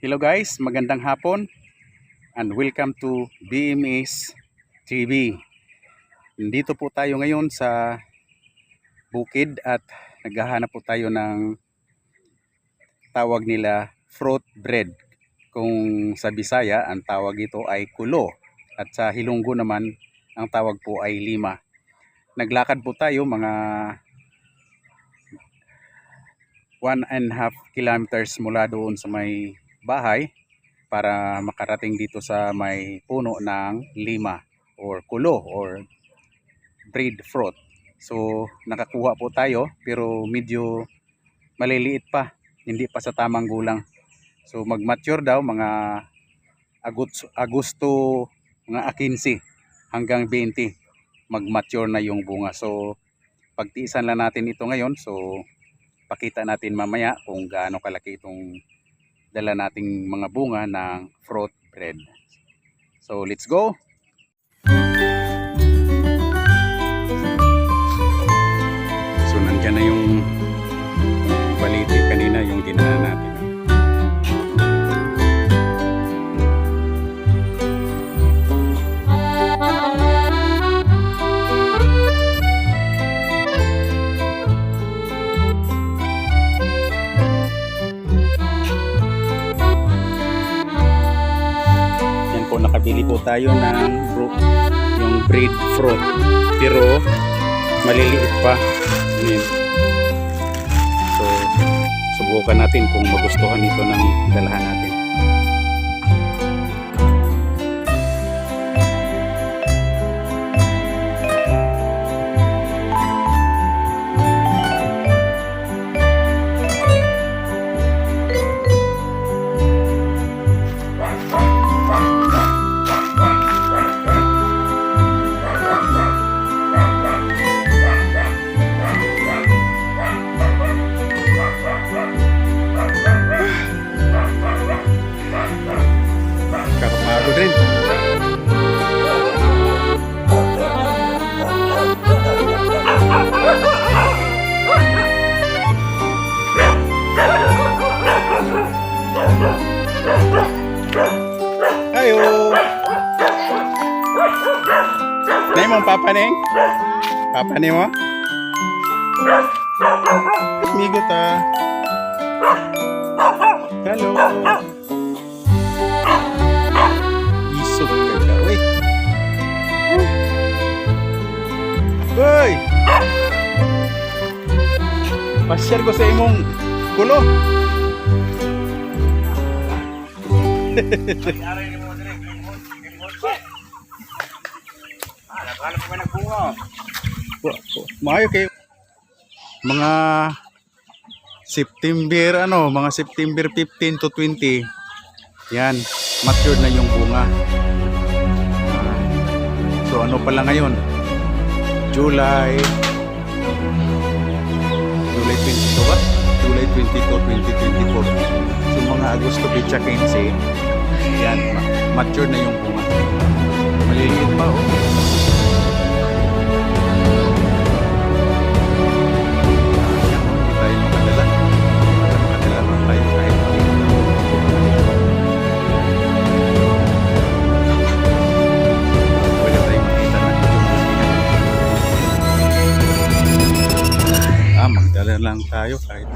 Hello guys, magandang hapon and welcome to BMS TV. Nandito po tayo ngayon sa bukid at naghahanap po tayo ng tawag nila fruit bread. Kung sa Bisaya, ang tawag ito ay kulo at sa Hilonggo naman ang tawag po ay lima. Naglakad po tayo mga 1.5 kilometers mula doon sa may bahay para makarating dito sa may puno ng lima or kulo or bread fruit. So nakakuha po tayo pero medyo maliliit pa, hindi pa sa tamang gulang. So mag-mature daw mga Agosto, mga 15 hanggang 20 mag-mature na yung bunga. So pagtiisan lang natin ito ngayon. So pakita natin mamaya kung gaano kalaki itong dala nating mga bunga ng fruit bread. So let's go! So nandyan na yung baliti kanina, yung dinala natin. Nakabili po tayo ng yung bread fruit pero maliliit pa. So subukan natin kung magustuhan ito ng dalahan natin. Ayo. Nay mo papa neng? Papa ni mo? Migo ta. Hello. Isog ka. Uy. Uy. Pasyal ko sa imong kulo. Maayo kay mga September mga September 15 to 20 yan, mature na yung bunga. So ano pala ngayon, July 22 ba? July 22, 2024. So mga Agosto Picha 15 yan, mature na yung bunga. Maliliit pa magdala lang tayo kahit